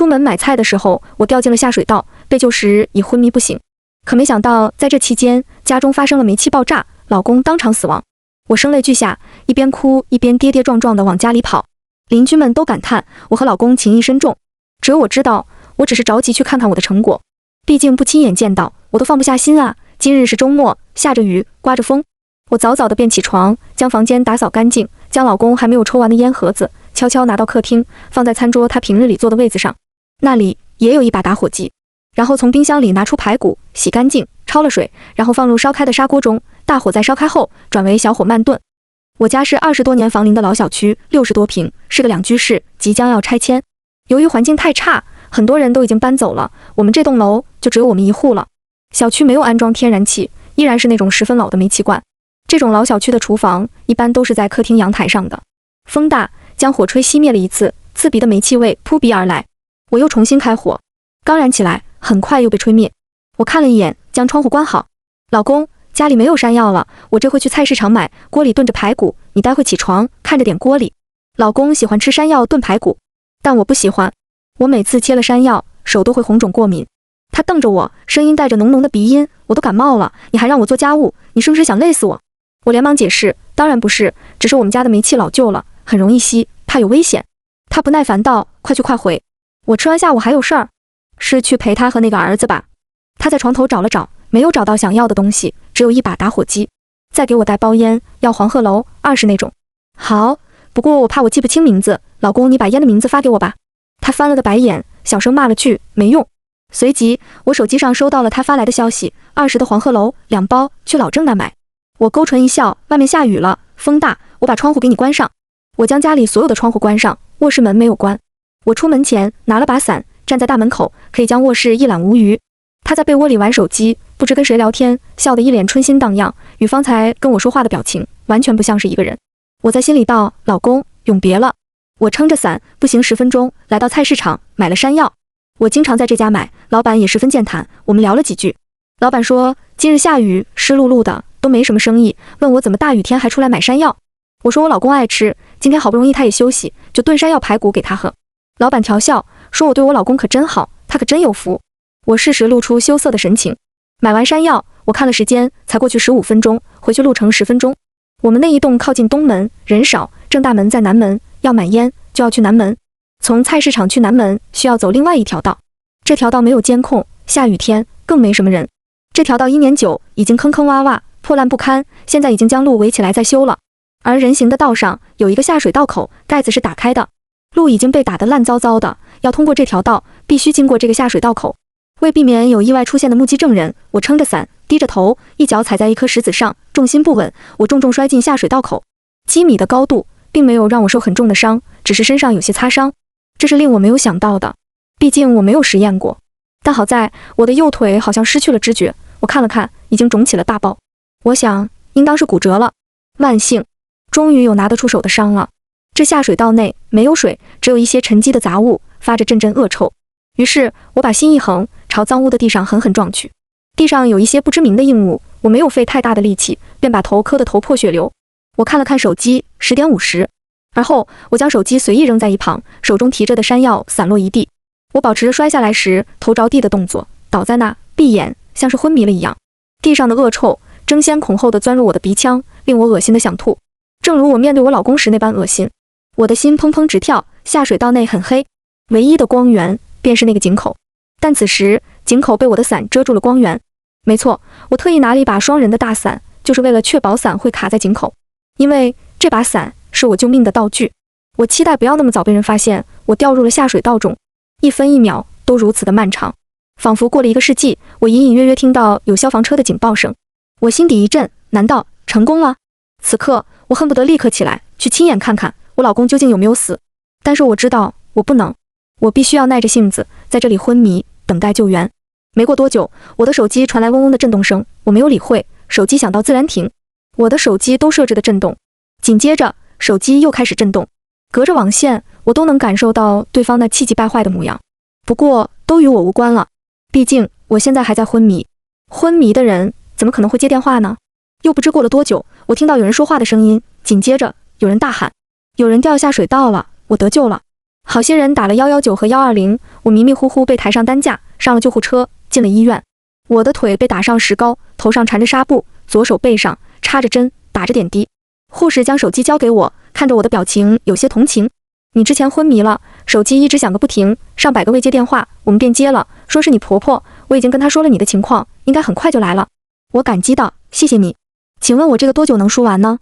出门买菜的时候，我掉进了下水道，被救时已昏迷不醒。可没想到，在这期间，家中发生了煤气爆炸，老公当场死亡。我声泪俱下，一边哭一边跌跌撞撞地往家里跑。邻居们都感叹我和老公情义深重，只有我知道，我只是着急去看看我的成果。毕竟不亲眼见到，我都放不下心啊。今日是周末，下着雨，刮着风，我早早地便起床，将房间打扫干净，将老公还没有抽完的烟盒子悄悄拿到客厅，放在餐桌他平日里坐的位子上，那里也有一把打火机。然后从冰箱里拿出排骨，洗干净，焯了水，然后放入烧开的砂锅中，大火在烧开后转为小火慢炖。我家是20多年房龄的老小区，60多平，是个2居室，即将要拆迁。由于环境太差，很多人都已经搬走了，我们这栋楼就只有我们一户了。小区没有安装天然气，依然是那种十分老的煤气罐。这种老小区的厨房一般都是在客厅阳台上的。风大，将火吹熄灭了一次，刺鼻的煤气味扑鼻而来。我又重新开火，刚燃起来，很快又被吹灭。我看了一眼，将窗户关好。老公，家里没有山药了，我这会去菜市场买，锅里炖着排骨，你待会起床看着点锅里。老公喜欢吃山药炖排骨，但我不喜欢，我每次切了山药，手都会红肿过敏。他瞪着我，声音带着浓浓的鼻音，我都感冒了，你还让我做家务，你是不是想累死我？我连忙解释，当然不是，只是我们家的煤气老旧了，很容易熄，怕有危险。他不耐烦道，快去快回，我吃完下午还有事儿。是去陪他和那个儿子吧？他在床头找了找，没有找到想要的东西，只有一把打火机。再给我带包烟，要黄鹤楼20那种。好，不过我怕我记不清名字，老公你把烟的名字发给我吧。他翻了个白眼，小声骂了句没用。随即我手机上收到了他发来的消息，20的黄鹤楼2包，去老郑那买。我勾唇一笑，外面下雨了，风大，我把窗户给你关上。我将家里所有的窗户关上，卧室门没有关。我出门前拿了把伞，站在大门口，可以将卧室一览无余。他在被窝里玩手机，不知跟谁聊天，笑得一脸春心荡漾，与方才跟我说话的表情完全不像是一个人。我在心里道，老公，永别了。我撑着伞，步行10分钟，来到菜市场，买了山药。我经常在这家买，老板也十分健谈，我们聊了几句。老板说，今日下雨，湿漉漉的，都没什么生意，问我怎么大雨天还出来买山药。我说我老公爱吃，今天好不容易他也休息，就炖山药排骨给他喝。老板调笑，说我对我老公可真好，他可真有福。我适时露出羞涩的神情。买完山药，我看了时间，才过去15分钟，回去路程10分钟。我们那一栋靠近东门，人少，正大门在南门，要买烟就要去南门。从菜市场去南门需要走另外一条道，这条道没有监控，下雨天更没什么人。这条道1年久，已经坑坑洼洼，破烂不堪，现在已经将路围起来再修了。而人行的道上有一个下水道口，盖子是打开的，路已经被打得烂糟糟的，要通过这条道，必须经过这个下水道口。为避免有意外出现的目击证人，我撑着伞，低着头，一脚踩在一颗石子上，重心不稳，我重重摔进下水道口。几米的高度并没有让我受很重的伤，只是身上有些擦伤，这是令我没有想到的，毕竟我没有实验过。但好在我的右腿好像失去了知觉，我看了看，已经肿起了大包，我想应当是骨折了。万幸，终于有拿得出手的伤了。这下水道内没有水，只有一些沉积的杂物，发着阵阵恶臭。于是我把心一横，朝脏污的地上狠狠撞去。地上有一些不知名的硬物，我没有费太大的力气，便把头磕得头破血流。我看了看手机，10点50。而后我将手机随意扔在一旁，手中提着的山药散落一地。我保持着摔下来时头着地的动作，倒在那，闭眼，像是昏迷了一样。地上的恶臭争先恐后地钻入我的鼻腔，令我恶心得想吐，正如我面对我老公时那般恶心。我的心砰砰直跳。下水道内很黑，唯一的光源便是那个井口，但此时井口被我的伞遮住了光源。没错，我特意拿了一把双人的大伞，就是为了确保伞会卡在井口，因为这把伞是我救命的道具。我期待不要那么早被人发现我掉入了下水道中，一分一秒都如此的漫长，仿佛过了1个世纪。我隐隐约约听到有消防车的警报声，我心底一震，难道成功了？此刻我恨不得立刻起来，去亲眼看看我老公究竟有没有死。但是我知道我不能，我必须要耐着性子在这里昏迷，等待救援。没过多久，我的手机传来嗡嗡的震动声，我没有理会，手机响到自然停。我的手机都设置的震动，紧接着手机又开始震动，隔着网线我都能感受到对方那气急败坏的模样。不过都与我无关了，毕竟我现在还在昏迷，昏迷的人怎么可能会接电话呢？又不知过了多久，我听到有人说话的声音，紧接着有人大喊，有人掉下水道了，我得救了。好心人打了119和120，我迷迷糊糊被抬上担架，上了救护车，进了医院。我的腿被打上石膏，头上缠着纱布，左手背上插着针，打着点滴。护士将手机交给我，看着我的表情有些同情。你之前昏迷了，手机一直响个不停，上百个未接电话，我们便接了，说是你婆婆，我已经跟她说了你的情况，应该很快就来了。我感激道，谢谢你。请问我这个多久能输完呢？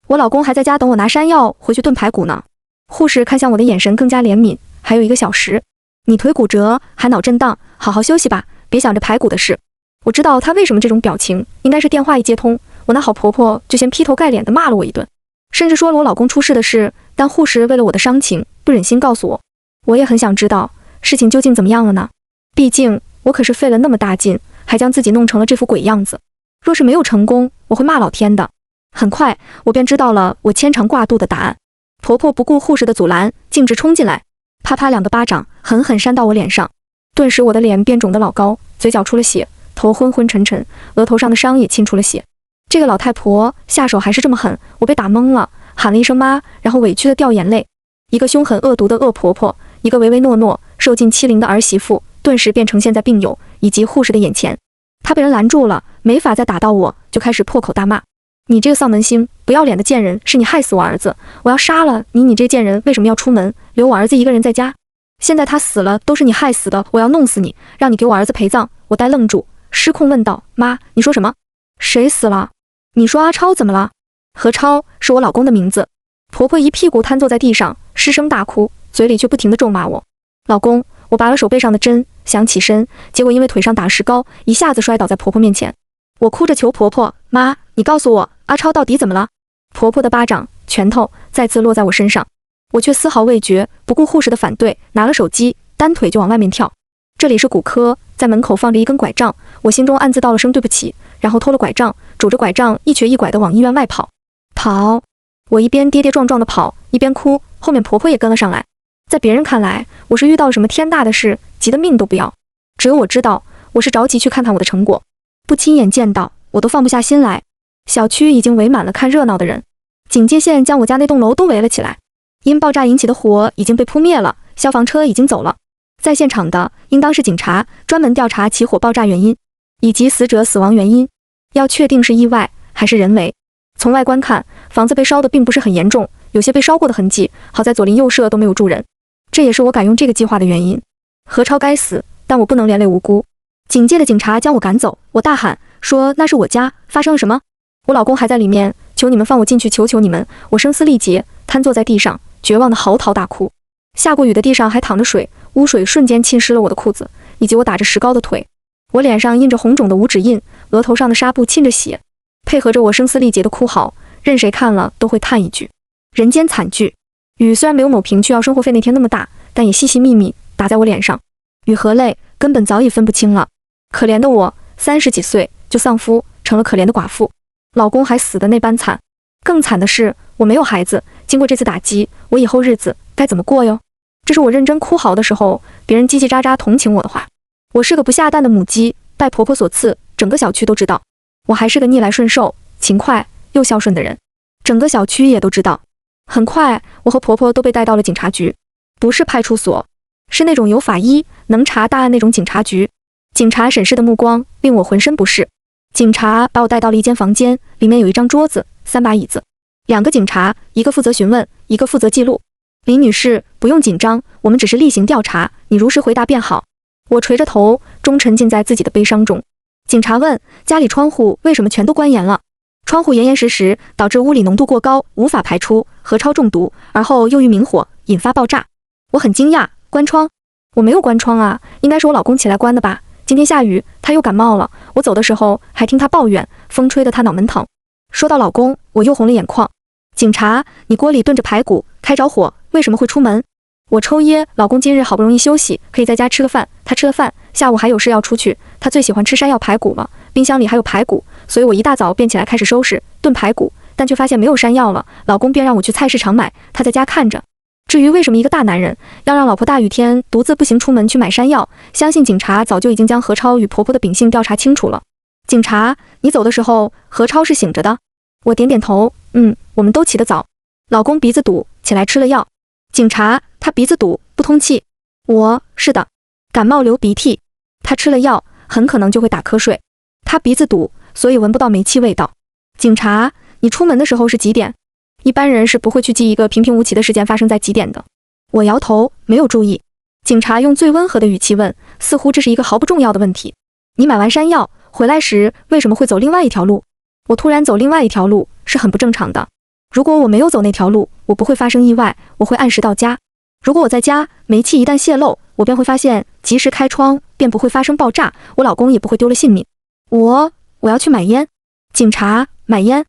我老公还在家等我拿山药回去炖排骨呢。护士看向我的眼神更加怜悯，还有1个小时。你腿骨折，还脑震荡，好好休息吧，别想着排骨的事。我知道她为什么这种表情，应该是电话一接通，我那好婆婆就先劈头盖脸地骂了我一顿，甚至说了我老公出事的事，但护士为了我的伤情，不忍心告诉我。我也很想知道事情究竟怎么样了呢？毕竟我可是费了那么大劲，还将自己弄成了这副鬼样子。若是没有成功，我会骂老天的。很快，我便知道了我牵肠挂肚的答案。婆婆不顾护士的阻拦，径直冲进来，啪啪2个巴掌，狠狠扇到我脸上。顿时我的脸变肿得老高，嘴角出了血，头昏昏沉沉，额头上的伤也沁出了血。这个老太婆下手还是这么狠，我被打懵了，喊了一声妈，然后委屈的掉眼泪。一个凶狠恶毒的恶婆婆，一个唯唯诺诺、受尽欺凌的儿媳妇，顿时便呈现在病友以及护士的眼前。她被人拦住了，没法再打到我，就开始破口大骂：你这个丧门星，不要脸的贱人，是你害死我儿子，我要杀了你！你这贱人为什么要出门，留我儿子一个人在家？现在他死了，都是你害死的，我要弄死你，让你给我儿子陪葬！我呆愣住，失控问道：妈，你说什么？谁死了？你说阿超怎么了？何超是我老公的名字。婆婆一屁股瘫坐在地上，失声大哭，嘴里却不停地咒骂我。老公，我拔了手背上的针，想起身，结果因为腿上打石膏，一下子摔倒在婆婆面前。我哭着求婆婆：妈，你告诉我，阿超到底怎么了？婆婆的巴掌、拳头再次落在我身上，我却丝毫未觉，不顾护士的反对，拿了手机，单腿就往外面跳。这里是骨科，在门口放着一根拐杖，我心中暗自道了声对不起，然后偷了拐杖，拄着拐杖一瘸一拐地往医院外跑。我一边跌跌撞撞地跑，一边哭，后面婆婆也跟了上来。在别人看来，我是遇到了什么天大的事，急得命都不要。只有我知道，我是着急去看看我的成果，不亲眼见到，我都放不下心来。小区已经围满了看热闹的人，警戒线将我家那栋楼都围了起来。因爆炸引起的火已经被扑灭了，消防车已经走了。在现场的应当是警察，专门调查起火爆炸原因，以及死者死亡原因，要确定是意外还是人为。从外观看，房子被烧的并不是很严重，有些被烧过的痕迹，好在左邻右舍都没有住人，这也是我敢用这个计划的原因。何超该死，但我不能连累无辜。警戒的警察将我赶走，我大喊说那是我家，发生了什么？我老公还在里面，求你们放我进去，求求你们！我声嘶力竭，瘫坐在地上，绝望的嚎啕大哭。下过雨的地上还淌着水，污水瞬间浸湿了我的裤子，以及我打着石膏的腿。我脸上印着红肿的五指印，额头上的纱布沁着血，配合着我声嘶力竭的哭嚎，任谁看了都会叹一句：人间惨剧。雨虽然没有某平去要生活费那天那么大，但也细细密密打在我脸上。雨和泪根本早已分不清了。可怜的我，30几岁就丧夫，成了可怜的寡妇。老公还死得那般惨。更惨的是，我没有孩子。经过这次打击，我以后日子该怎么过哟？这是我认真哭嚎的时候，别人叽叽喳喳同情我的话。我是个不下蛋的母鸡，拜婆婆所赐，整个小区都知道。我还是个逆来顺受、勤快又孝顺的人，整个小区也都知道。很快，我和婆婆都被带到了警察局，不是派出所，是那种有法医能查大案那种警察局。警察审视的目光令我浑身不适。警察把我带到了一间房间，里面有一张桌子，3把椅子，2个警察，一个负责询问，一个负责记录。林女士，不用紧张，我们只是例行调查，你如实回答便好。我垂着头，终沉浸在自己的悲伤中。警察问，家里窗户为什么全都关严了？窗户严严实实，导致屋里浓度过高，无法排出，何超中毒，而后又遇明火，引发爆炸。我很惊讶，关窗？我没有关窗啊，应该是我老公起来关的吧。今天下雨，他又感冒了。我走的时候还听他抱怨，风吹得他脑门疼。说到老公，我又红了眼眶。警察，你锅里炖着排骨，开着火，为什么会出门？我抽噎，老公今日好不容易休息，可以在家吃个饭。他吃了饭，下午还有事要出去。他最喜欢吃山药排骨了，冰箱里还有排骨，所以我一大早便起来开始收拾炖排骨，但却发现没有山药了。老公便让我去菜市场买，他在家看着。至于为什么一个大男人要让老婆大雨天独自步行出门去买山药，相信警察早就已经将何超与婆婆的秉性调查清楚了。警察，你走的时候何超是醒着的？我点点头，我们都起得早。老公鼻子堵，起来吃了药。警察，他鼻子堵，不不通气。是的，感冒流鼻涕。他吃了药，很可能就会打瞌睡。他鼻子堵，所以闻不到煤气味道。警察，你出门的时候是几点？一般人是不会去记一个平平无奇的事件发生在几点的。我摇头，没有注意。警察用最温和的语气问，似乎这是一个毫不重要的问题。你买完山药回来时为什么会走另外一条路？我突然走另外一条路是很不正常的。如果我没有走那条路，我不会发生意外，我会按时到家。如果我在家，煤气一旦泄漏，我便会发现及时开窗，便不会发生爆炸，我老公也不会丢了性命。我要去买烟。警察，买烟？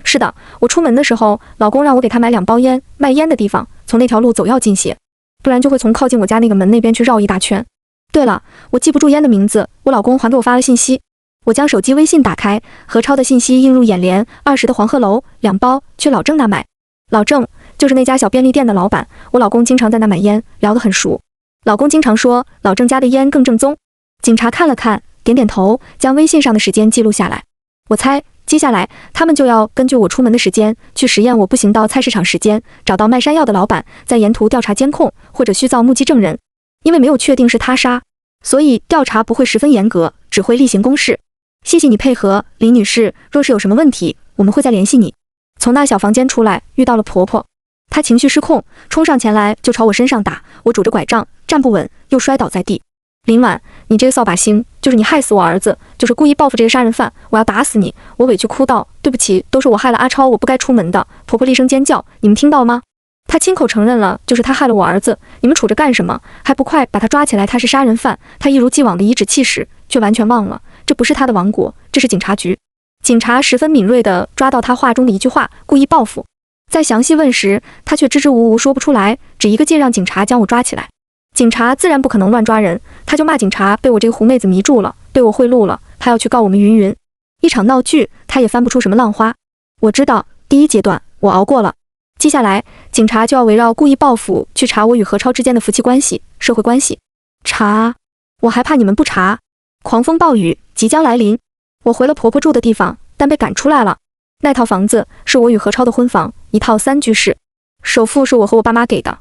是的，我出门的时候，老公让我给他买2包烟，卖烟的地方从那条路走要近些，不然就会从靠近我家那个门那边去绕一大圈。对了，我记不住烟的名字，我老公还给我发了信息。我将手机微信打开，何超的信息映入眼帘，20的黄鹤楼2包，去老郑那买。老郑就是那家小便利店的老板，我老公经常在那买烟，聊得很熟。老公经常说老郑家的烟更正宗。警察看了看，点点头，将微信上的时间记录下来。我猜接下来他们就要根据我出门的时间去实验我步行到菜市场时间，找到卖山药的老板，在沿途调查监控或者虚造目击证人。因为没有确定是他杀，所以调查不会十分严格，只会例行公事。谢谢你配合，李女士，若是有什么问题，我们会再联系你。从那小房间出来，遇到了婆婆，她情绪失控，冲上前来就朝我身上打，我拄着拐杖站不稳，又摔倒在地。林婉，你这个扫把星，就是你害死我儿子，就是故意报复这个杀人犯，我要打死你！我委屈哭道，对不起，都是我害了阿超，我不该出门的。婆婆厉声尖叫，你们听到吗？她亲口承认了，就是她害了我儿子，你们杵着干什么？还不快把他抓起来，他是杀人犯！她一如既往的颐指气使，却完全忘了，这不是他的王国，这是警察局。警察十分敏锐地抓到他话中的一句话，故意报复。在详细问时，他却支支吾吾说不出来，只一个劲让警察将我抓起来。警察自然不可能乱抓人，他就骂警察被我这个狐妹子迷住了，被我贿赂了，他要去告我们云云。一场闹剧，他也翻不出什么浪花。我知道，第一阶段我熬过了，接下来警察就要围绕故意报复去查我与何超之间的夫妻关系、社会关系。查？我还怕你们不查？狂风暴雨即将来临，我回了婆婆住的地方，但被赶出来了。那套房子是我与何超的婚房，一套3居室，首付是我和我爸妈给的。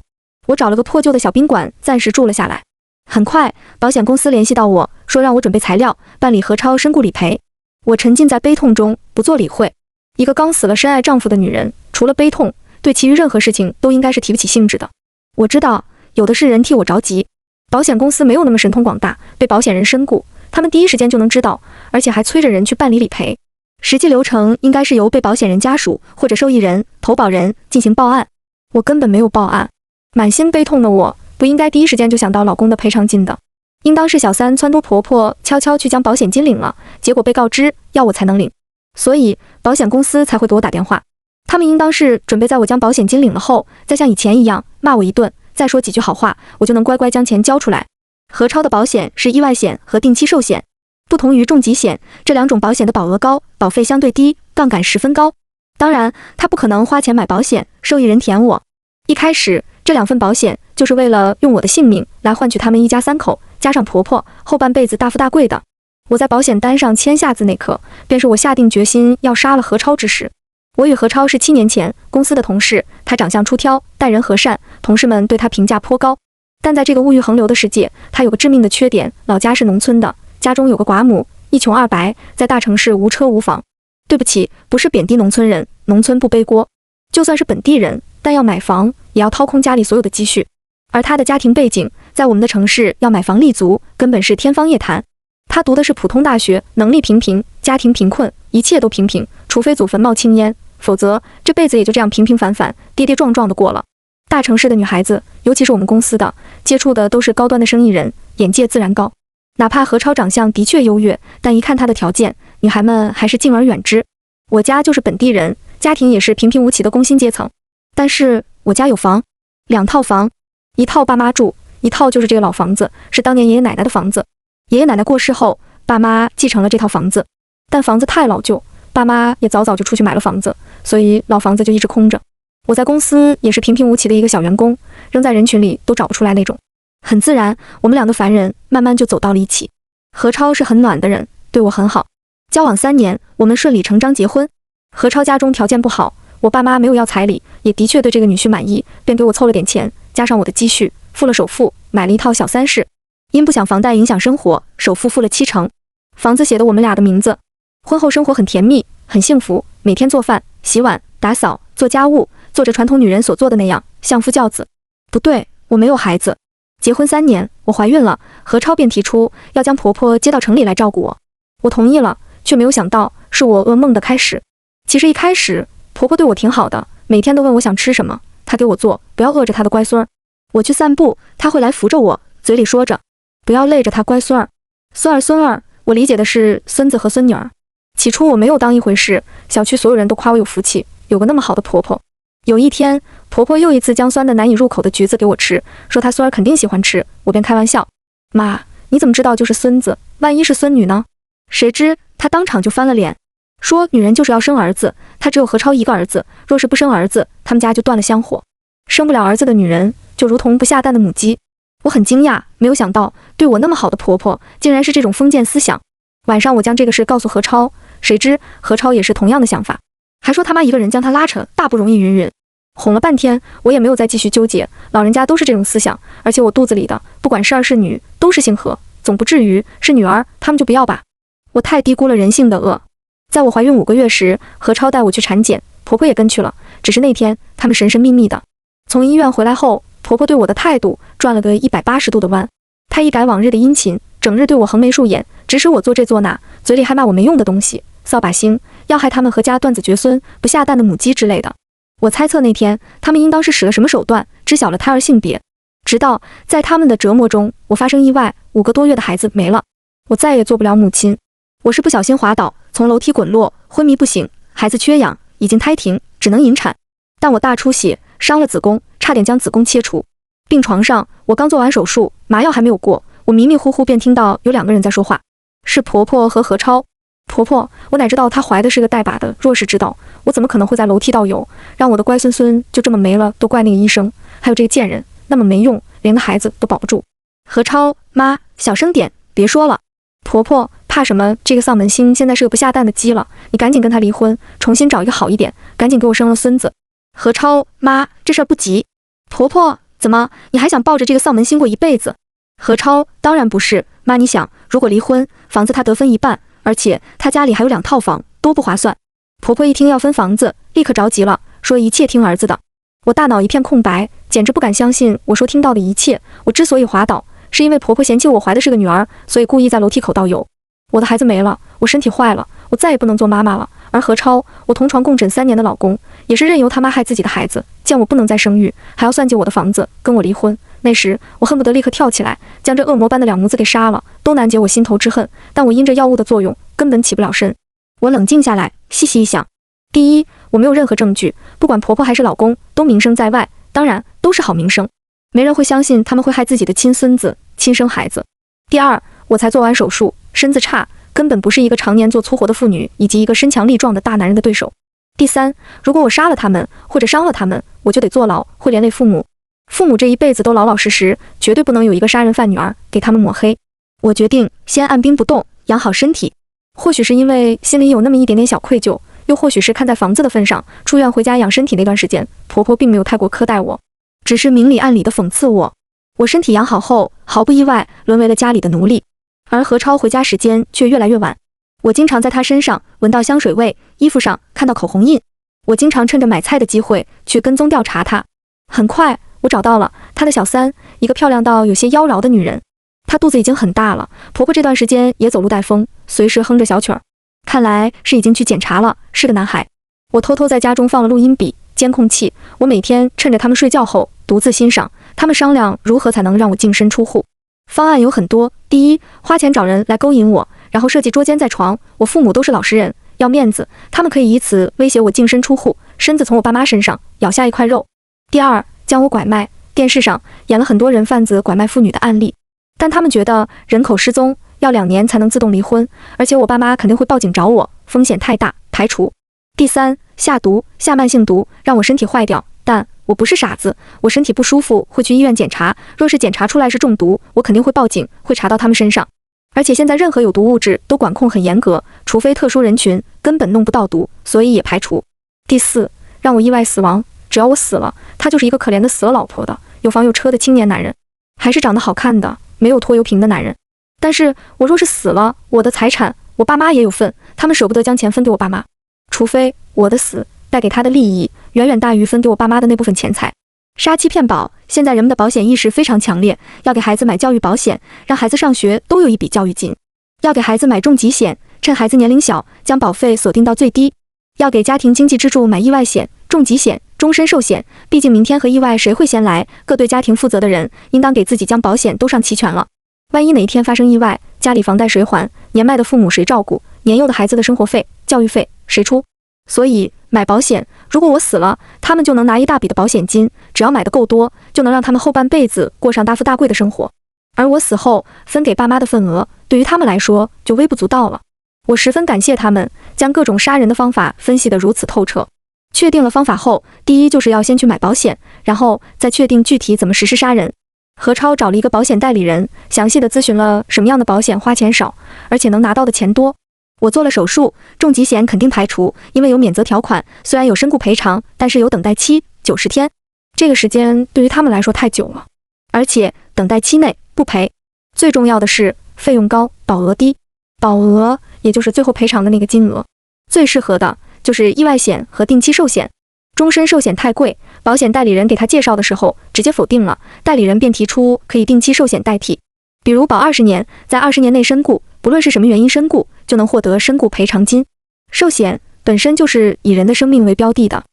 我找了个破旧的小宾馆暂时住了下来。很快，保险公司联系到我，说让我准备材料，办理何超身故理赔。我沉浸在悲痛中，不做理会。一个刚死了深爱丈夫的女人，除了悲痛，对其余任何事情都应该是提不起兴致的。我知道，有的是人替我着急。保险公司没有那么神通广大，被保险人身故，他们第一时间就能知道，而且还催着人去办理理赔。实际流程应该是由被保险人家属或者受益人、投保人进行报案。我根本没有报案。满心悲痛的我，不应该第一时间就想到老公的赔偿金的，应当是小三撺掇婆婆悄悄去将保险金领了，结果被告知要我才能领，所以保险公司才会给我打电话。他们应当是准备在我将保险金领了后，再像以前一样骂我一顿，再说几句好话，我就能乖乖将钱交出来。何超的保险是意外险和定期寿险，不同于重疾险，这2种保险的保额高，保费相对低，杠杆十分高。当然，他不可能花钱买保险，受益人填我。一开始这2份保险就是为了用我的性命来换取他们一家3口加上婆婆后半辈子大富大贵的。我在保险单上签下字那刻，便是我下定决心要杀了何超之时。我与何超是7年前公司的同事，他长相出挑，待人和善，同事们对他评价颇高。但在这个物欲横流的世界，他有个致命的缺点，老家是农村的，家中有个寡母，一穷二白，在大城市无车无房。对不起，不是贬低农村人，农村不背锅，就算是本地人，但要买房也要掏空家里所有的积蓄，而他的家庭背景在我们的城市要买房立足根本是天方夜谭。他读的是普通大学，能力平平，家庭贫困，一切都平平，除非祖坟冒青烟，否则这辈子也就这样平平凡凡跌跌撞撞的过了。大城市的女孩子，尤其是我们公司的，接触的都是高端的生意人，眼界自然高。哪怕何超长相的确优越，但一看他的条件，女孩们还是敬而远之。我家就是本地人，家庭也是平平无奇的工薪阶层，但是我家有房，2套房，一套爸妈住，一套就是这个老房子，是当年爷爷奶奶的房子。爷爷奶奶过世后，爸妈继承了这套房子，但房子太老旧，爸妈也早早就出去买了房子，所以老房子就一直空着。我在公司也是平平无奇的一个小员工，扔在人群里都找不出来那种。很自然，我们2个凡人慢慢就走到了一起。何超是很暖的人，对我很好。交往3年，我们顺理成章结婚。何超家中条件不好，我爸妈没有要彩礼，也的确对这个女婿满意，便给我凑了点钱，加上我的积蓄，付了首付，买了一套小三室。因不想房贷影响生活，首付付了70%。房子写的我们俩的名字。婚后生活很甜蜜，很幸福，每天做饭、洗碗、打扫、做家务，做着传统女人所做的那样，相夫教子。不对，我没有孩子。结婚3年，我怀孕了，何超便提出要将婆婆接到城里来照顾我。我同意了，却没有想到是我噩梦的开始。其实一开始，婆婆对我挺好的，每天都问我想吃什么，她给我做，不要饿着她的乖孙儿。我去散步，她会来扶着我，嘴里说着不要累着她乖孙儿。孙儿孙儿，我理解的是孙子和孙女儿。起初我没有当一回事，小区所有人都夸我有福气，有个那么好的婆婆。有一天，婆婆又一次将酸的难以入口的橘子给我吃，说她孙儿肯定喜欢吃，我便开玩笑，妈，你怎么知道就是孙子？万一是孙女呢？谁知她当场就翻了脸，说女人就是要生儿子，她只有何超一个儿子，若是不生儿子，他们家就断了香火。生不了儿子的女人，就如同不下蛋的母鸡。我很惊讶，没有想到对我那么好的婆婆，竟然是这种封建思想。晚上我将这个事告诉何超，谁知何超也是同样的想法，还说他妈一个人将他拉扯，大不容易云云。哄了半天，我也没有再继续纠结，老人家都是这种思想，而且我肚子里的不管是儿是女，都是姓何，总不至于是女儿，他们就不要吧。我太低估了人性的恶。在我怀孕5个月时，何超带我去产检，婆婆也跟去了，只是那天他们神神秘秘的。从医院回来后，婆婆对我的态度转了个180度的弯，她一改往日的殷勤，整日对我横眉竖眼，指使我做这做那，嘴里还骂我没用的东西，扫把星，要害他们何家断子绝孙，不下蛋的母鸡之类的。我猜测那天他们应当是使了什么手段，知晓了胎儿性别。直到在他们的折磨中，我发生意外，5个多月的孩子没了，我再也做不了母亲。我是不小心滑倒，从楼梯滚落，昏迷不醒，孩子缺氧，已经胎停，只能引产。但我大出血，伤了子宫，差点将子宫切除。病床上，我刚做完手术，麻药还没有过，我迷迷糊糊便听到有2个人在说话，是婆婆和何超。婆婆，我哪知道她怀的是个带把的，若是知道，我怎么可能会在楼梯倒油，让我的乖孙孙就这么没了，都怪那个医生，还有这个贱人，那么没用，连个孩子都保不住。何超，妈，小声点，别说了。婆婆，怕什么？这个丧门星现在是个不下蛋的鸡了，你赶紧跟他离婚，重新找一个好一点，赶紧给我生了孙子。何超，妈，这事儿不急。婆婆，怎么，你还想抱着这个丧门星过一辈子？何超，当然不是，妈，你想，如果离婚，房子他得分1半，而且他家里还有2套房，多不划算。婆婆一听要分房子，立刻着急了，说一切听儿子的。我大脑一片空白，简直不敢相信我说听到的一切。我之所以滑倒，是因为婆婆嫌弃我怀的是个女儿，所以故意在楼梯口倒油。我的孩子没了，我身体坏了，我再也不能做妈妈了。而何超，我同床共枕3年的老公，也是任由他妈害自己的孩子，见我不能再生育，还要算计我的房子，跟我离婚。那时我恨不得立刻跳起来，将这恶魔般的2母子给杀了，都难解我心头之恨。但我因着药物的作用，根本起不了身。我冷静下来，细细一想，第一，我没有任何证据，不管婆婆还是老公，都名声在外，当然都是好名声，没人会相信他们会害自己的亲孙子、亲生孩子。第二，我才做完手术，身子差，根本不是一个常年做粗活的妇女以及一个身强力壮的大男人的对手。第三，如果我杀了他们或者伤了他们，我就得坐牢，会连累父母。父母这一辈子都老老实实，绝对不能有一个杀人犯女儿给他们抹黑。我决定先按兵不动，养好身体。或许是因为心里有那么一点点小愧疚，又或许是看在房子的份上，出院回家养身体那段时间，婆婆并没有太过苛待我，只是明里暗里的讽刺我。我身体养好后，毫不意外沦为了家里的奴隶，而何超回家时间却越来越晚。我经常在他身上闻到香水味，衣服上看到口红印。我经常趁着买菜的机会去跟踪调查他。很快，我找到了他的小三，一个漂亮到有些妖娆的女人。她肚子已经很大了，婆婆这段时间也走路带风，随时哼着小曲儿。看来是已经去检查了，是个男孩。我偷偷在家中放了录音笔、监控器，我每天趁着他们睡觉后独自欣赏，他们商量如何才能让我净身出户。方案有很多，第一，花钱找人来勾引我，然后设计捉奸在床。我父母都是老实人，要面子，他们可以以此威胁我净身出户，身子从我爸妈身上咬下一块肉。第二，将我拐卖，电视上演了很多人贩子拐卖妇女的案例，但他们觉得人口失踪要2年才能自动离婚，而且我爸妈肯定会报警找我，风险太大，排除。第三，下毒，下慢性毒，让我身体坏掉，但我不是傻子，我身体不舒服会去医院检查，若是检查出来是中毒，我肯定会报警，会查到他们身上。而且现在任何有毒物质都管控很严格，除非特殊人群，根本弄不到毒，所以也排除。第四，让我意外死亡，只要我死了，他就是一个可怜的死了老婆的、有房有车的青年男人。还是长得好看的，没有拖油瓶的男人。但是我若是死了，我的财产我爸妈也有份，他们舍不得将钱分给我爸妈，除非我的死带给他的利益远远大于分给我爸妈的那部分钱财。杀妻骗保，现在人们的保险意识非常强烈，要给孩子买教育保险，让孩子上学都有一笔教育金；要给孩子买重疾险，趁孩子年龄小，将保费锁定到最低；要给家庭经济支柱买意外险、重疾险、终身寿险。毕竟明天和意外谁会先来，各对家庭负责的人应当给自己将保险都上齐全了。万一哪一天发生意外，家里房贷谁还？年迈的父母谁照顾？年幼的孩子的生活费、教育费谁出？所以买保险，如果我死了，他们就能拿一大笔的保险金，只要买的够多，就能让他们后半辈子过上大富大贵的生活。而我死后分给爸妈的份额，对于他们来说就微不足道了。我十分感谢他们将各种杀人的方法分析得如此透彻。确定了方法后，第一就是要先去买保险，然后再确定具体怎么实施杀人。何超找了一个保险代理人，详细的咨询了什么样的保险花钱少，而且能拿到的钱多。我做了手术，重疾险肯定排除，因为有免责条款，虽然有身故赔偿，但是有等待期90天，这个时间对于他们来说太久了，而且等待期内不赔。最重要的是费用高，保额低。保额也就是最后赔偿的那个金额，最适合的就是意外险和定期寿险。终身寿险太贵，保险代理人给他介绍的时候直接否定了，代理人便提出可以定期寿险代替，比如保20年，在20年内身故，不论是什么原因身故，就能获得身故赔偿金。寿险本身就是以人的生命为标的的，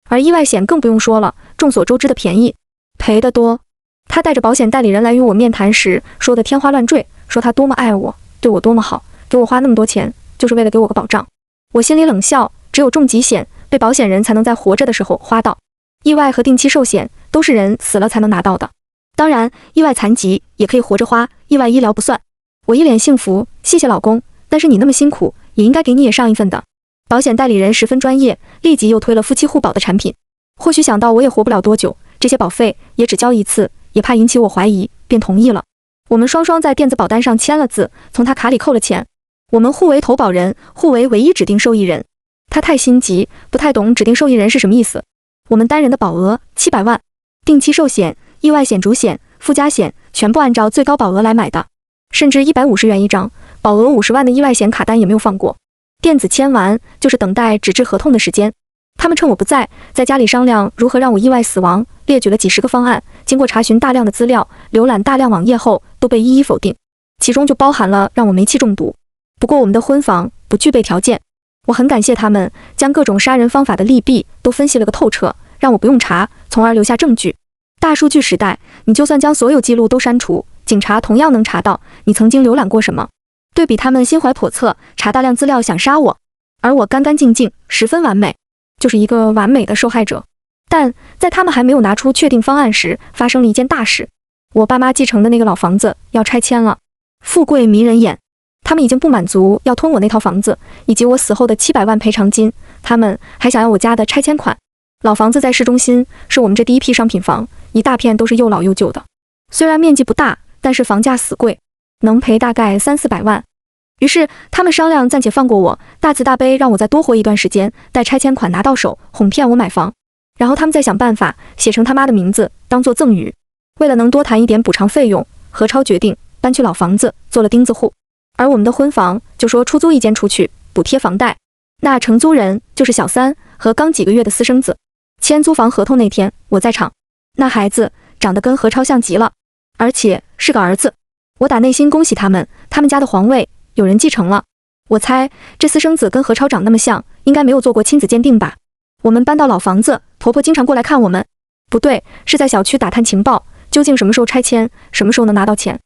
而意外险更不用说了，众所周知的便宜，赔得多。他带着保险代理人来与我面谈时，说的天花乱坠，说他多么爱我，对我多么好，给我花那么多钱，就是为了给我个保障。我心里冷笑，只有重疾险被保险人才能在活着的时候花到，意外和定期寿险都是人死了才能拿到的。当然，意外残疾也可以活着花，意外医疗不算。我一脸幸福，谢谢老公，但是你那么辛苦，也应该给你也上一份的。保险代理人十分专业，立即又推了夫妻互保的产品。或许想到我也活不了多久，这些保费也只交一次，也怕引起我怀疑，便同意了。我们双双在电子保单上签了字，从他卡里扣了钱。我们互为投保人，互为唯一指定受益人。他太心急，不太懂指定受益人是什么意思。我们单人的保额700万，定期寿险、意外险、主险、附加险全部按照最高保额来买的，甚至150元一张，保额50万的意外险卡单也没有放过。电子签完就是等待纸质合同的时间。他们趁我不在家里商量如何让我意外死亡，列举了几十个方案，经过查询大量的资料，浏览大量网页后，都被一一否定，其中就包含了让我煤气中毒。不过我们的婚房不具备条件。我很感谢他们将各种杀人方法的利弊都分析了个透彻，让我不用查，从而留下证据。大数据时代，你就算将所有记录都删除，警察同样能查到你曾经浏览过什么。对比他们心怀叵测，查大量资料想杀我，而我干干净净，十分完美，就是一个完美的受害者。但在他们还没有拿出确定方案时，发生了一件大事。我爸妈继承的那个老房子要拆迁了，富贵迷人眼。他们已经不满足要吞我那套房子以及我死后的700万赔偿金，他们还想要我家的拆迁款。老房子在市中心，是我们这第一批商品房，一大片都是又老又旧的。虽然面积不大，但是房价死贵，能赔大概300-400万。于是他们商量暂且放过我，大慈大悲让我再多活一段时间，待拆迁款拿到手，哄骗我买房，然后他们再想办法写成他妈的名字当做赠与。为了能多谈一点补偿费用，何超决定搬去老房子做了钉子户。而我们的婚房就说出租一间出去补贴房贷，那承租人就是小三和刚几个月的私生子。签租房合同那天我在场，那孩子长得跟何超像极了，而且是个儿子。我打内心恭喜他们，他们家的皇位有人继承了。我猜这私生子跟何超长那么像，应该没有做过亲子鉴定吧。我们搬到老房子，婆婆经常过来看我们，不对，是在小区打探情报，究竟什么时候拆迁，什么时候能拿到钱。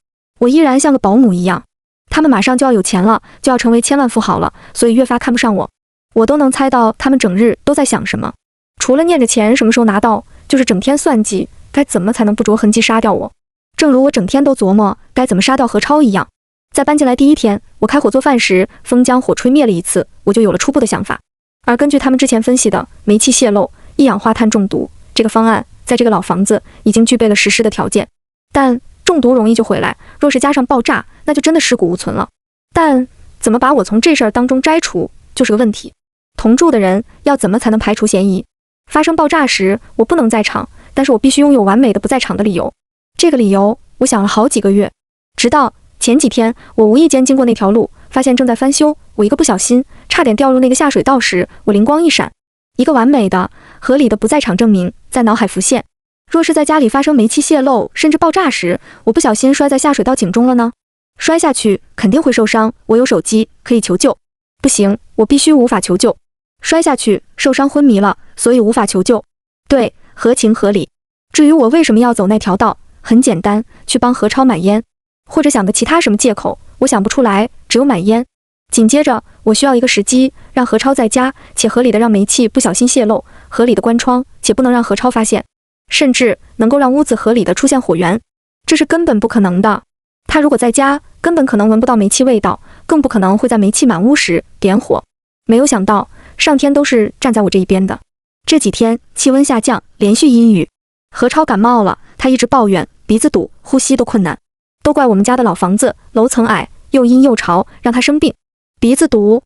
我依然像个保姆一样。他们马上就要有钱了，就要成为千万富豪了，所以越发看不上我。我都能猜到他们整日都在想什么，除了念着钱什么时候拿到，就是整天算计该怎么才能不着痕迹杀掉我。正如我整天都琢磨该怎么杀掉何超一样。在搬进来第一天，我开火做饭时，风将火吹灭了一次，我就有了初步的想法。而根据他们之前分析的煤气泄漏、一氧化碳中毒这个方案，在这个老房子已经具备了实施的条件。但中毒容易就回来，若是加上爆炸，那就真的尸骨无存了。但怎么把我从这事儿当中摘除，就是个问题。同住的人要怎么才能排除嫌疑？发生爆炸时，我不能在场，但是我必须拥有完美的不在场的理由。这个理由我想了好几个月，直到前几天，我无意间经过那条路，发现正在翻修，我一个不小心，差点掉入那个下水道时，我灵光一闪，一个完美的、合理的不在场证明在脑海浮现。若是在家里发生煤气泄漏甚至爆炸时，我不小心摔在下水道井中了呢？摔下去肯定会受伤，我有手机可以求救。不行，我必须无法求救。摔下去受伤昏迷了，所以无法求救。对，合情合理。至于我为什么要走那条道，很简单，去帮何超买烟，或者想个其他什么借口，我想不出来，只有买烟。紧接着，我需要一个时机，让何超在家，且合理的让煤气不小心泄漏，合理的关窗，且不能让何超发现，甚至能够让屋子合理的出现火源。这是根本不可能的。他如果在家，根本可能闻不到煤气味道，更不可能会在煤气满屋时点火。没有想到，上天都是站在我这一边的。这几天气温下降，连续阴雨，何超感冒了，他一直抱怨鼻子堵，呼吸都困难。都怪我们家的老房子，楼层矮，又阴又潮，让他生病。鼻子堵，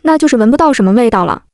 那就是闻不到什么味道了。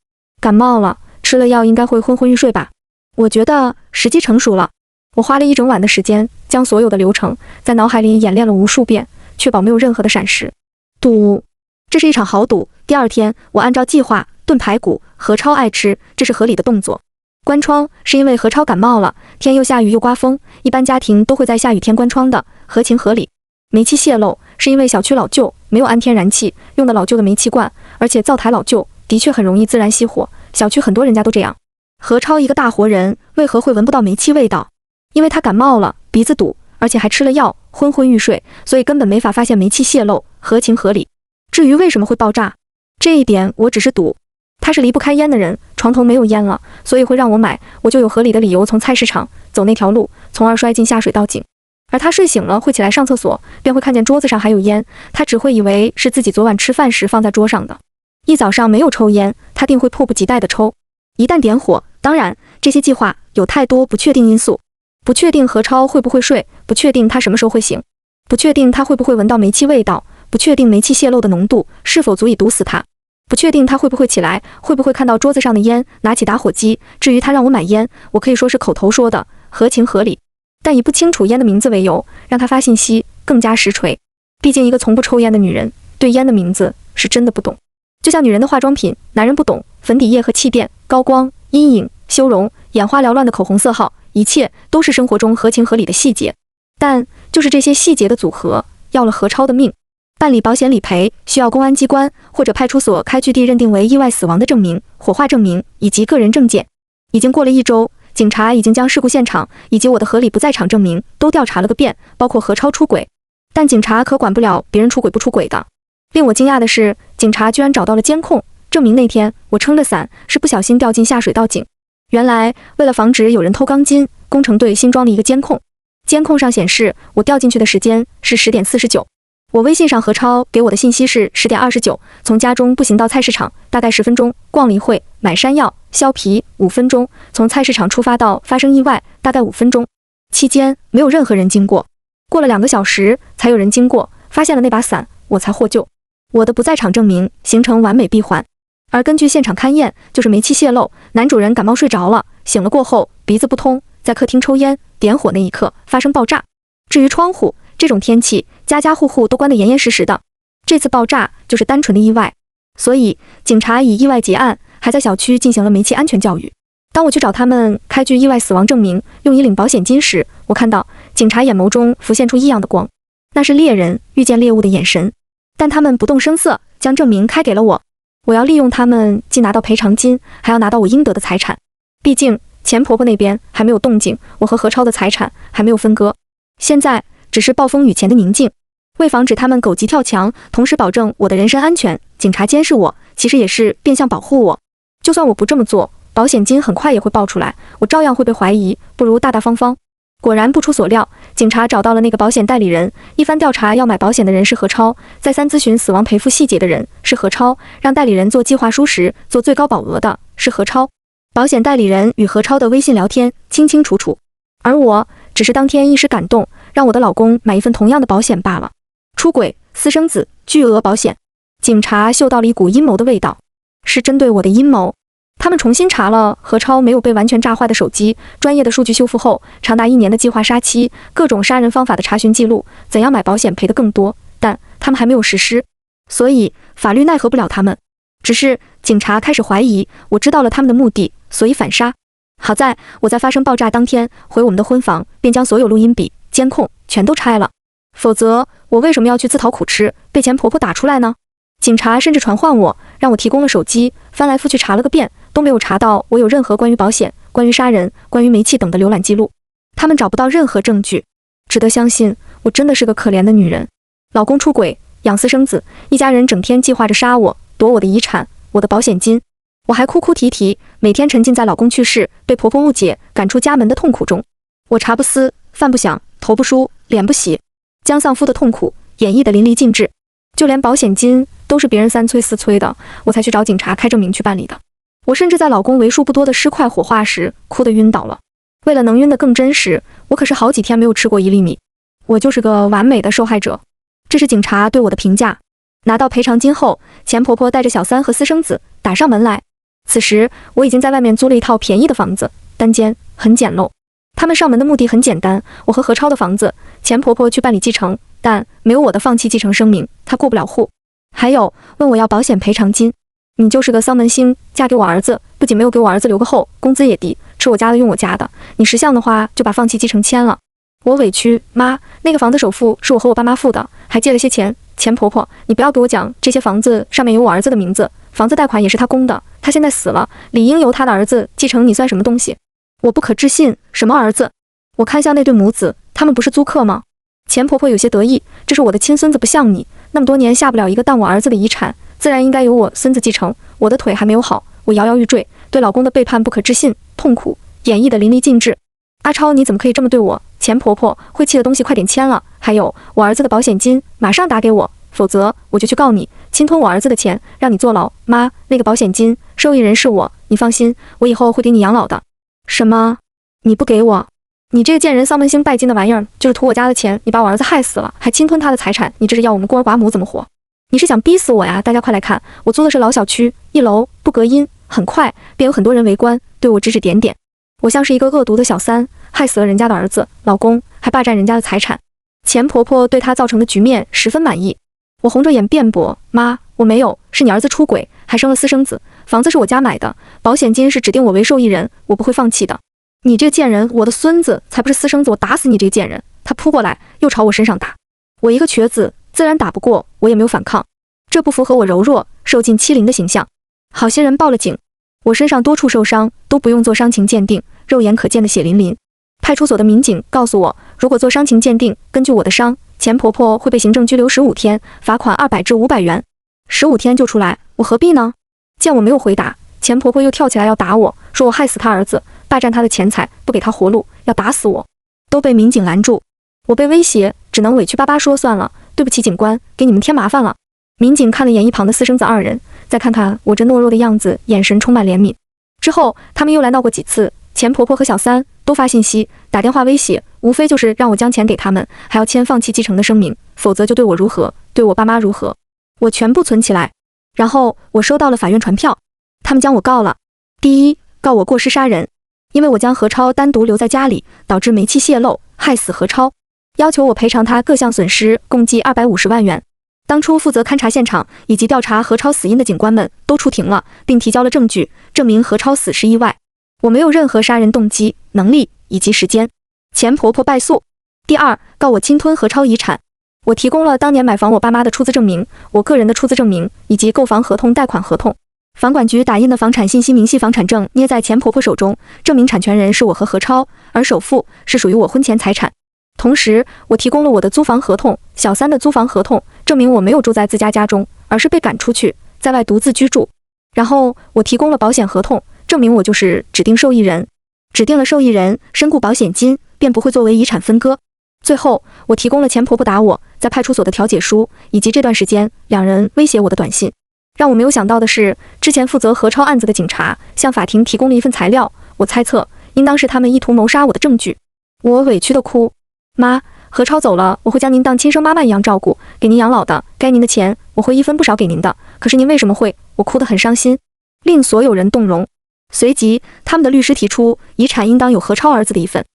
感冒了，吃了药应该会昏昏欲睡吧。我觉得时机成熟了。我花了一整晚的时间，将所有的流程在脑海里演练了无数遍，确保没有任何的闪失。赌，这是一场豪赌。第二天，我按照计划炖排骨，何超爱吃，这是合理的动作。关窗是因为何超感冒了，天又下雨又刮风，一般家庭都会在下雨天关窗的，合情合理。煤气泄漏是因为小区老旧，没有安天然气，用的老旧的煤气罐，而且灶台老旧，的确很容易自燃熄火，小区很多人家都这样。何超一个大活人，为何会闻不到煤气味道？因为他感冒了，鼻子堵，而且还吃了药，昏昏欲睡，所以根本没法发现煤气泄漏，合情合理。至于为什么会爆炸，这一点我只是赌。他是离不开烟的人，床头没有烟了，所以会让我买，我就有合理的理由从菜市场走那条路，从而摔进下水道井。而他睡醒了会起来上厕所，便会看见桌子上还有烟，他只会以为是自己昨晚吃饭时放在桌上的。一早上没有抽烟，他定会迫不及待地抽。一旦点火，当然这些计划有太多不确定因素。不确定何超会不会睡，不确定他什么时候会醒，不确定他会不会闻到煤气味道，不确定煤气泄漏的浓度是否足以毒死他，不确定他会不会起来，会不会看到桌子上的烟拿起打火机。至于他让我买烟，我可以说是口头说的，合情合理，但以不清楚烟的名字为由让他发信息更加实锤。毕竟一个从不抽烟的女人对烟的名字是真的不懂，就像女人的化妆品，男人不懂粉底液和气垫、高光、阴影、修容、眼花缭乱的口红色号，一切都是生活中合情合理的细节，但就是这些细节的组合要了何超的命。办理保险理赔需要公安机关或者派出所开具地认定为意外死亡的证明、火化证明以及个人证件。已经过了1周，警察已经将事故现场以及我的合理不在场证明都调查了个遍，包括何超出轨，但警察可管不了别人出轨不出轨的。令我惊讶的是，警察居然找到了监控，证明那天我撑着伞是不小心掉进下水道井。原来为了防止有人偷钢筋，工程队新装了一个监控，监控上显示我掉进去的时间是10点49。我微信上何超给我的信息是10点29，从家中步行到菜市场大概10分钟，逛了一会，买山药、削皮5分钟，从菜市场出发到发生意外大概5分钟，期间没有任何人经过。过了2个小时才有人经过，发现了那把伞，我才获救。我的不在场证明形成完美闭环。而根据现场勘验，就是煤气泄漏，男主人感冒睡着了，醒了过后鼻子不通，在客厅抽烟点火那一刻发生爆炸。至于窗户，这种天气家家户户都关得严严实实的，这次爆炸就是单纯的意外，所以警察以意外结案，还在小区进行了煤气安全教育。当我去找他们开具意外死亡证明，用以领保险金时，我看到警察眼眸中浮现出异样的光，那是猎人遇见猎物的眼神，但他们不动声色将证明开给了我。我要利用他们既拿到赔偿金，还要拿到我应得的财产。毕竟钱婆婆那边还没有动静，我和何超的财产还没有分割，现在只是暴风雨前的宁静。为防止他们狗急跳墙，同时保证我的人身安全，警察监视我，其实也是变相保护我。就算我不这么做，保险金很快也会爆出来，我照样会被怀疑，不如大大方方。果然不出所料，警察找到了那个保险代理人，一番调查，要买保险的人是何超，再三咨询死亡赔付细节的人是何超，让代理人做计划书时做最高保额的是何超。保险代理人与何超的微信聊天清清楚楚，而我只是当天一时感动，让我的老公买一份同样的保险罢了。出轨、私生子、巨额保险，警察嗅到了一股阴谋的味道，是针对我的阴谋。他们重新查了何超没有被完全炸坏的手机，专业的数据修复后，长达1年的计划杀期，各种杀人方法的查询记录，怎样买保险赔得更多，但他们还没有实施，所以法律奈何不了他们。只是警察开始怀疑，我知道了他们的目的，所以反杀。好在我在发生爆炸当天回我们的婚房，便将所有录音笔、监控全都拆了，否则我为什么要去自讨苦吃，被钱婆婆打出来呢？警察甚至传唤我，让我提供了手机，翻来覆去查了个遍，都没有查到我有任何关于保险、关于杀人、关于煤气等的浏览记录。他们找不到任何证据，只得相信我真的是个可怜的女人。老公出轨，养私生子，一家人整天计划着杀我，夺我的遗产，我的保险金。我还哭哭啼啼，每天沉浸在老公去世、被婆婆误解、赶出家门的痛苦中。我茶不思，饭不想，头不梳，脸不洗，将丧夫的痛苦演绎得淋漓尽致。就连保险金都是别人3催4催的，我才去找警察开证明去办理的。我甚至在老公为数不多的尸块火化时哭得晕倒了。为了能晕得更真实，我可是好几天没有吃过1粒米。我就是个完美的受害者，这是警察对我的评价。拿到赔偿金后，钱婆婆带着小三和私生子打上门来。此时我已经在外面租了一套便宜的房子，单间，很简陋。他们上门的目的很简单，我和何超的房子，钱婆婆去办理继承，但没有我的放弃继承声明，她过不了户。还有问我要保险赔偿金，你就是个丧门星，嫁给我儿子，不仅没有给我儿子留个后，工资也低，吃我家的用我家的，你识相的话就把放弃继承签了。我委屈，妈，那个房子首付是我和我爸妈付的，还借了些钱。钱婆婆，你不要给我讲这些房子上面有我儿子的名字，房子贷款也是他供的，他现在死了，理应由他的儿子继承，你算什么东西？我不可置信，什么儿子？我看向那对母子，他们不是租客吗？钱婆婆有些得意，这是我的亲孙子，不像你，那么多年下不了一个但我儿子的遗产，自然应该由我孙子继承。我的腿还没有好，我摇摇欲坠，对老公的背叛不可置信，痛苦演绎得淋漓尽致。阿超，你怎么可以这么对我？钱婆婆，晦气的东西快点签了，还有我儿子的保险金马上打给我，否则我就去告你，侵吞我儿子的钱，让你坐牢。妈，那个保险金受益人是我，你放心，我以后会给你养老的。什么？你不给我？你这个贱人，丧门星拜金的玩意儿，就是图我家的钱，你把我儿子害死了，还侵吞他的财产，你这是要我们孤儿寡母怎么活？你是想逼死我呀？大家快来看，我租的是老小区，1楼不隔音，很快便有很多人围观，对我指指点点。我像是一个恶毒的小三，害死了人家的儿子、老公，还霸占人家的财产。钱婆婆对她造成的局面十分满意。我红着眼辩驳，妈，我没有，是你儿子出轨，还生了私生子，房子是我家买的，保险金是指定我为受益人，我不会放弃的。你这个贱人，我的孙子才不是私生子，我打死你这个贱人！他扑过来，又朝我身上打，我一个瘸子，自然打不过，我也没有反抗，这不符合我柔弱、受尽欺凌的形象。好些人报了警，我身上多处受伤，都不用做伤情鉴定，肉眼可见的血淋淋。派出所的民警告诉我，如果做伤情鉴定，根据我的伤，钱婆婆会被行政拘留15天，罚款200至500元。15天就出来，我何必呢？见我没有回答，钱婆婆又跳起来要打我，说我害死她儿子，霸占他的钱财，不给他活路，要打死我，都被民警拦住。我被威胁，只能委屈巴巴说算了，对不起警官，给你们添麻烦了。民警看了眼一旁的私生子2人，再看看我这懦弱的样子，眼神充满怜悯。之后他们又来闹过几次，钱婆婆和小三都发信息、打电话威胁，无非就是让我将钱给他们，还要签放弃继承的声明，否则就对我如何，对我爸妈如何。我全部存起来。然后我收到了法院传票，他们将我告了。第一，告我过失杀人，因为我将何超单独留在家里，导致煤气泄漏，害死何超，要求我赔偿他各项损失，共计250万元。当初负责勘察现场以及调查何超死因的警官们都出庭了，并提交了证据，证明何超死是意外，我没有任何杀人动机、能力以及时间。钱婆婆败诉。第二，告我侵吞何超遗产。我提供了当年买房我爸妈的出资证明，我个人的出资证明以及购房合同、贷款合同。房管局打印的房产信息明细房产证捏在钱婆婆手中，证明产权人是我和何超，而首付是属于我婚前财产。同时，我提供了我的租房合同、小三的租房合同，证明我没有住在自家家中，而是被赶出去，在外独自居住。然后，我提供了保险合同，证明我就是指定受益人。指定了受益人，身故保险金便不会作为遗产分割。最后，我提供了钱婆婆打我在派出所的调解书，以及这段时间2人威胁我的短信。让我没有想到的是，之前负责何超案子的警察向法庭提供了一份材料，我猜测应当是他们意图谋杀我的证据。我委屈地哭，妈，何超走了，我会将您当亲生妈妈一样照顾，给您养老的，该您的钱我会1分不少给您的。可是您为什么会？我哭得很伤心，令所有人动容。随即，他们的律师提出，遗产应当有何超儿子的一份。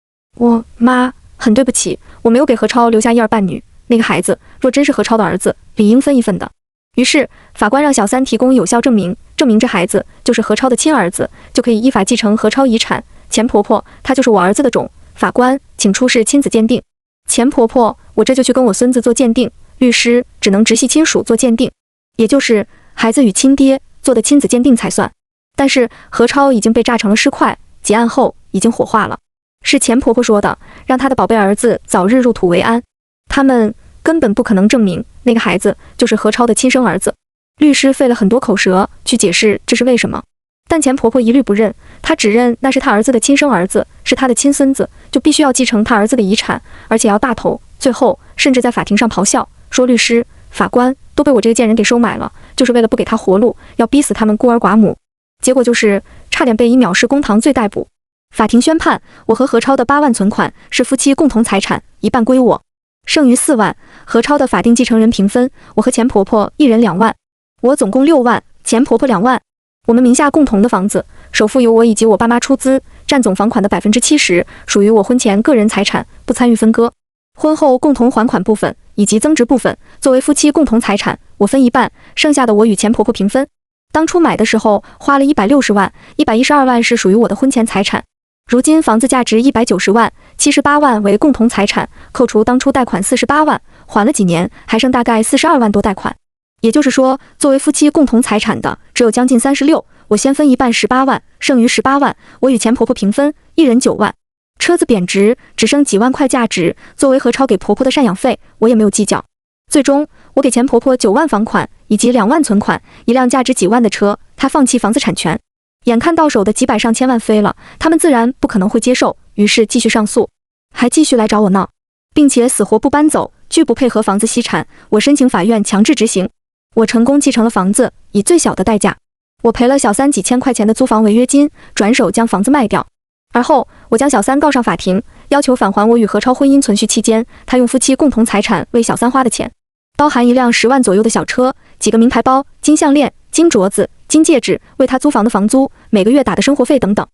妈，很对不起，我没有给何超留下一儿半女，那个孩子若真是何超的儿子，理应分一份的。于是，法官让小三提供有效证明，证明这孩子就是何超的亲儿子，就可以依法继承何超遗产。钱婆婆，她就是我儿子的种。法官，请出示亲子鉴定。钱婆婆，我这就去跟我孙子做鉴定。律师，只能直系亲属做鉴定，也就是孩子与亲爹做的亲子鉴定才算。但是何超已经被炸成了尸块，结案后已经火化了。是钱婆婆说的，让她的宝贝儿子早日入土为安。他们根本不可能证明那个孩子就是何超的亲生儿子。律师费了很多口舌去解释这是为什么，但钱婆婆一律不认，她只认那是她儿子的亲生儿子，是她的亲孙子，就必须要继承她儿子的遗产，而且要大头。最后甚至在法庭上咆哮，说律师、法官都被我这个贱人给收买了，就是为了不给他活路，要逼死他们孤儿寡母。结果就是差点被以藐视公堂罪逮捕。法庭宣判，我和何超的8万存款是夫妻共同财产，一半归我，剩余4万，何超的法定继承人平分，我和钱婆婆一人2万，我总共6万，钱婆婆2万。我们名下共同的房子，首付由我以及我爸妈出资，占总房款的70%，属于我婚前个人财产，不参与分割。婚后共同还款部分以及增值部分，作为夫妻共同财产，我分一半，剩下的我与钱婆婆平分。当初买的时候花了160万，112万是属于我的婚前财产。如今房子价值190万，78万为共同财产，扣除当初贷款48万，还了几年，还剩大概42万多贷款。也就是说，作为夫妻共同财产的只有将近36，我先分一半18万，剩余18万，我与钱婆婆平分，一人9万。车子贬值，只剩几万块价值，作为何超给婆婆的赡养费，我也没有计较。最终，我给钱婆婆9万房款以及2万存款，一辆价值几万的车，她放弃房子产权。眼看到手的几百上千万飞了，他们自然不可能会接受，于是继续上诉，还继续来找我闹，并且死活不搬走，拒不配合房子析产。我申请法院强制执行，我成功继承了房子，以最小的代价，我赔了小三几千块钱的租房违约金，转手将房子卖掉。而后，我将小三告上法庭，要求返还我与何超婚姻存续期间，他用夫妻共同财产为小三花的钱，包含一辆10万左右的小车、几个名牌包、金项链、金镯子、金戒指，为他租房的房租、每个月打的生活费等等，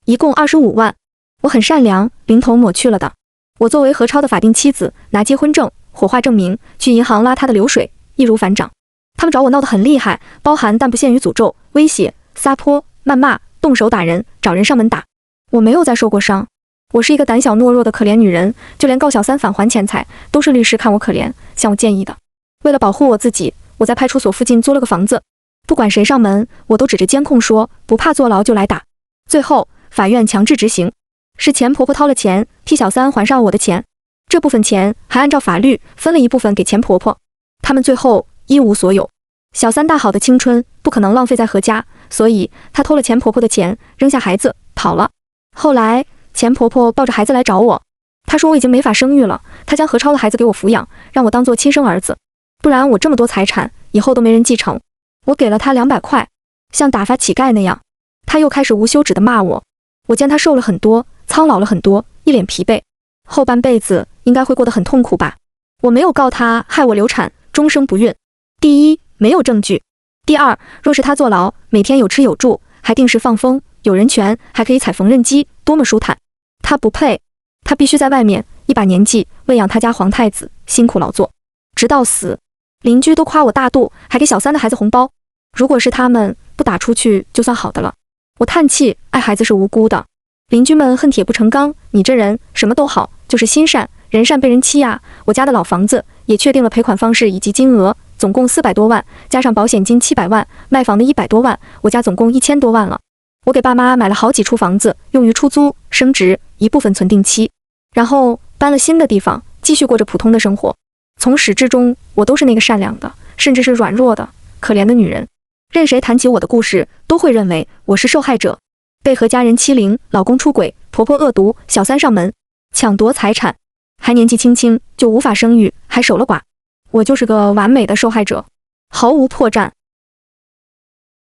一共25万。我很善良，零头抹去了的。我作为何超的法定妻子，拿结婚证、火化证明去银行拉他的流水，易如反掌。他们找我闹得很厉害，包含但不限于诅咒、威胁、撒泼、谩骂、动手打人，找人上门打。我没有再受过伤，我是一个胆小懦弱的可怜女人，就连告小三返还钱财，都是律师看我可怜，向我建议的。为了保护我自己，我在派出所附近租了个房子，不管谁上门，我都指着监控说，不怕坐牢就来打。最后，法院强制执行，是钱婆婆掏了钱，替小三还上了我的钱，这部分钱还按照法律分了一部分给钱婆婆。他们最后一无所有。小三大好的青春不可能浪费在何家，所以她偷了钱婆婆的钱，扔下孩子跑了。后来，钱婆婆抱着孩子来找我，她说我已经没法生育了，她将何超的孩子给我抚养，让我当做亲生儿子，不然我这么多财产以后都没人继承。我给了她200块，像打发乞丐那样。她又开始无休止地骂我，我见她瘦了很多，苍老了很多，一脸疲惫，后半辈子应该会过得很痛苦吧。我没有告她害我流产，终生不孕。第一，没有证据；第二，若是她坐牢，每天有吃有住，还定时放风，有人权，还可以踩缝纫机，多么舒坦。她不配，她必须在外面一把年纪喂养她家皇太子，辛苦劳作，直到死。邻居都夸我大度，还给小三的孩子红包。如果是他们不打出去就算好的了。我叹气，爱孩子是无辜的。邻居们恨铁不成钢，你这人什么都好，就是心善，人善被人欺呀。我家的老房子也确定了赔款方式以及金额，总共400多万，加上保险金700万，卖房的100多万，我家总共1000多万了。我给爸妈买了好几处房子，用于出租、升值，一部分存定期，然后搬了新的地方，继续过着普通的生活。从始至终，我都是那个善良的，甚至是软弱的、可怜的女人。任谁谈起我的故事，都会认为我是受害者，被何家人欺凌，老公出轨，婆婆恶毒，小三上门，抢夺财产，还年纪轻轻就无法生育，还守了寡。我就是个完美的受害者，毫无破绽。